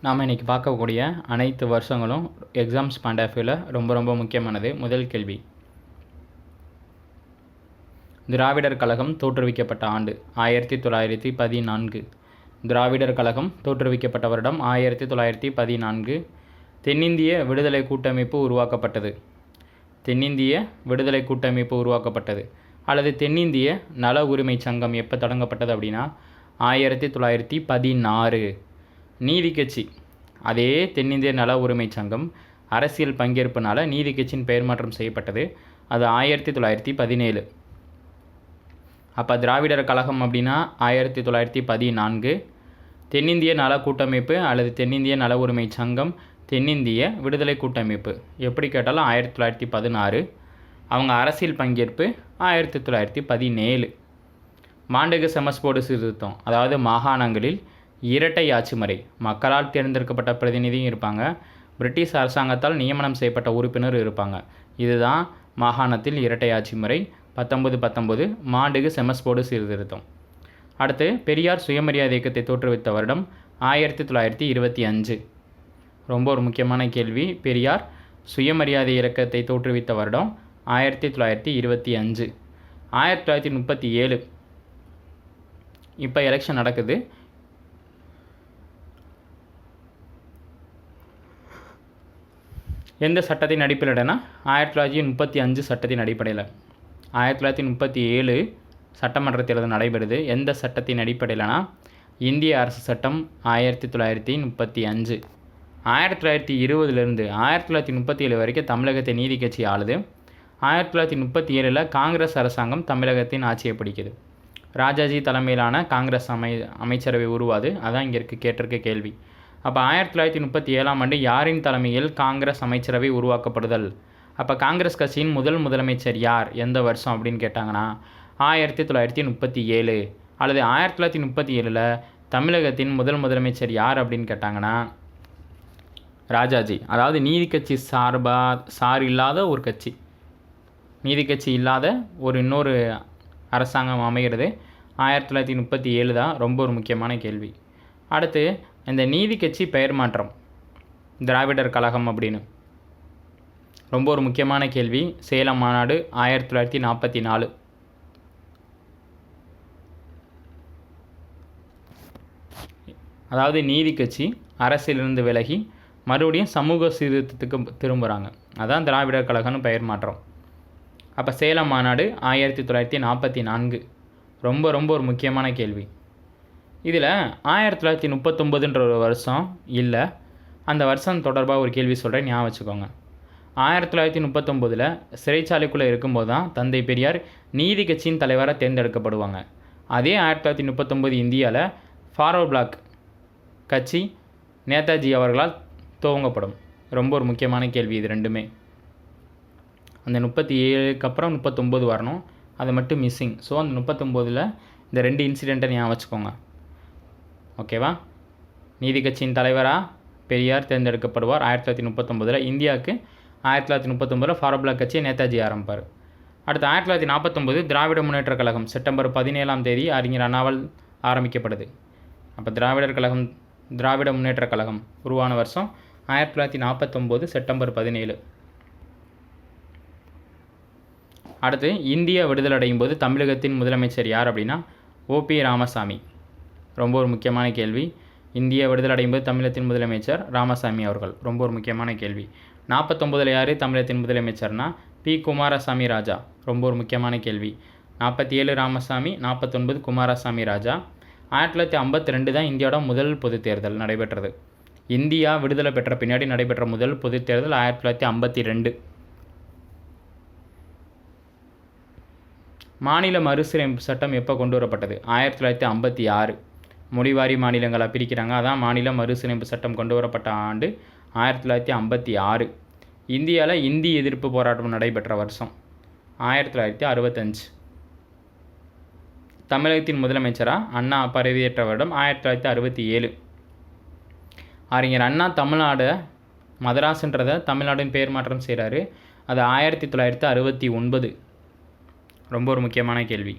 நாம் இன்றைக்கி பார்க்கக்கூடிய அனைத்து வருஷங்களும் எக்ஸாம்ஸ் பாயிண்ட் ஆஃப் வியூவில் ரொம்ப முக்கியமானது. முதல் கேள்வி, திராவிடர் கழகம் தோற்றுவிக்கப்பட்ட ஆண்டு 1914. திராவிடர் கழகம் தோற்றுவிக்கப்பட்ட வருடம் 1914. தென்னிந்திய விடுதலை கூட்டமைப்பு உருவாக்கப்பட்டது. தென்னிந்திய விடுதலை கூட்டமைப்பு உருவாக்கப்பட்டது அல்லது தென்னிந்திய நல உரிமை சங்கம் எப்போ தொடங்கப்பட்டது அப்படின்னா 1916. நீதி கட்சி, அதே தென்னிந்திய நல உரிமை சங்கம் அரசியல் பங்கேற்புனால நீதி கட்சியின் பெயர் மாற்றம் செய்யப்பட்டது. அது 1917. அப்போ திராவிடர் கழகம் அப்படின்னா 1914. தென்னிந்திய நல கூட்டமைப்பு அல்லது தென்னிந்திய நல உரிமை சங்கம் தென்னிந்திய விடுதலை கூட்டமைப்பு எப்படி கேட்டாலும் 1916. அவங்க அரசியல் பங்கேற்பு 1917. மாண்டகு செமஸ்போர்டு சீர்திருத்தம், அதாவது மாகாணங்களில் இரட்டை ஆட்சி முறை, மக்களால் தேர்ந்தெடுக்கப்பட்ட பிரதிநிதியும் இருப்பாங்க, பிரிட்டிஷ் அரசாங்கத்தால் நியமனம் செய்யப்பட்ட உறுப்பினர் இருப்பாங்க. இதுதான் மாகாணத்தில் இரட்டை ஆட்சி முறை. 1919 மாண்டகு செமஸ்போர்டு சீர்திருத்தம். அடுத்து, பெரியார் சுயமரியாதை இயக்கத்தை தோற்றுவித்த வருடம் 1925. ரொம்ப ஒரு முக்கியமான கேள்வி. பெரியார் சுயமரியாதை இயக்கத்தை தோற்றுவித்த வருடம் 1925. 1937 இப்போ எலெக்ஷன் நடக்குது. எந்த சட்டத்தின் அடிப்படையில்னா 1935 சட்டத்தின் அடிப்படையில். 1937 சட்டமன்ற தேர்தல் நடைபெறுது. எந்த சட்டத்தின் அடிப்படையில்னா இந்திய அரசு சட்டம் 1935. 1920 1937 வரைக்கும் தமிழகத்தை நீதி கட்சி ஆளுது. 1937 காங்கிரஸ் அரசாங்கம் தமிழகத்தின் ஆட்சியை பிடிக்குது. ராஜாஜி தலைமையிலான காங்கிரஸ் அமைச்சரவை உருவாது. அதான் இங்கே கேட்டிருக்க கேள்வி. அப்போ 1937 யாரின் தலைமையில் காங்கிரஸ் அமைச்சரவை உருவாக்கப்படுதல்? அப்போ காங்கிரஸ் கட்சியின் முதலமைச்சர் யார், எந்த வருஷம் அப்படின்னு கேட்டாங்கன்னா 1937. அல்லது 1937 தமிழகத்தின் முதலமைச்சர் யார் அப்படின்னு கேட்டாங்கன்னா ராஜாஜி. அதாவது நீதி கட்சி சார் இல்லாத ஒரு கட்சி, நீதி கட்சி இல்லாத இன்னொரு அரசாங்கம் அமைகிறது 1937 தான். ரொம்ப ஒரு முக்கியமான கேள்வி. அடுத்து, இந்த நீதி கட்சி பெயர் மாற்றம் திராவிடர் கழகம் அப்படின்னு ரொம்ப ஒரு முக்கியமான கேள்வி. சேலம் மாநாடு 1944. அதாவது நீதி கட்சி அரசியலிருந்து விலகி மறுபடியும் சமூக சீர்திருத்தத்துக்கு திரும்புகிறாங்க. அதான் திராவிடர் கழகம்னு பெயர் மாற்றம். அப்போ சேலம் மாநாடு 1944 ரொம்ப ஒரு முக்கியமான கேள்வி. இதில் 1939 ஒரு வருஷம் இல்லை. அந்த வருஷம் தொடர்பாக ஒரு கேள்வி சொல்கிறேன், ஞாபகம் வச்சுக்கோங்க. 1939 சிறைச்சாலைக்குள்ளே இருக்கும்போது தான் தந்தை பெரியார் நீதி கட்சியின் தலைவராக தேர்ந்தெடுக்கப்படுவாங்க. அதே 1939 இந்தியாவில் ஃபார்வர்ட் பிளாக் கட்சி நேதாஜி அவர்களால் துவங்கப்படும். ரொம்ப ஒரு முக்கியமான கேள்வி இது ரெண்டுமே. அந்த 37க்கு அப்புறம் 39 வரணும், அது மட்டும் மிஸ்ஸிங். ஸோ அந்த 39 இந்த ரெண்டு இன்சிடெண்ட்டை ஞாபகம் வச்சுக்கோங்க. ஓகேவா? நீதி கட்சியின் தலைவராக பெரியார் தேர்ந்தெடுக்கப்படுவார் 1939. இந்தியாவுக்கு 1939 ஃபார்வர்ட் பிளாக் கட்சியை நேதாஜி ஆரம்பிப்பார். அடுத்து 1949 திராவிட முன்னேற்ற கழகம் செப்டம்பர் 17 அறிஞர் அண்ணாவால் ஆரம்பிக்கப்படுது. அப்போ திராவிட முன்னேற்ற கழகம் உருவான வருஷம் 1949 செப்டம்பர் 17. அடுத்து, இந்தியா விடுதலை அடையும் போது தமிழகத்தின் முதலமைச்சர் யார் அப்படின்னா ஓபி ராமசாமி. ரொம்ப ஒரு முக்கியமான கேள்வி. இந்தியா விடுதலை அடையும் போது தமிழகத்தின் முதலமைச்சர் ராமசாமி அவர்கள். ரொம்ப ஒரு முக்கியமான கேள்வி. 49 யார் தமிழகத்தின் முதலமைச்சர்னா பி குமாரசாமி ராஜா. ரொம்ப ஒரு முக்கியமான கேள்வி. 47 ராமசாமி, 49 குமாரசாமி ராஜா. 1952 தான் இந்தியாவோட முதல் பொது தேர்தல் நடைபெற்றது. இந்தியா விடுதலை பெற்ற பின்னாடி நடைபெற்ற முதல் பொது தேர்தல் 1952. மாநில மறுசீரமைப்பு சட்டம் எப்போ கொண்டு வரப்பட்டது? 1956. மொழிவாரி மாநிலங்களாக பிரிக்கிறாங்க. அதான் மாநில மறுசீரமைப்பு சட்டம் கொண்டு வரப்பட்ட ஆண்டு 1956. இந்தியாவில் இந்தி எதிர்ப்பு போராட்டம் நடைபெற்ற வருஷம் 1965. தமிழகத்தின் முதலமைச்சராக அண்ணா பதவியேற்ற வருடம் 1967. அறிஞர் அண்ணா தமிழ்நாடு மதராசுன்றதை தமிழ்நாடுன்னு பெயர் மாற்றம் செய்கிறாரு. அது 1969. ரொம்ப ஒரு முக்கியமான கேள்வி.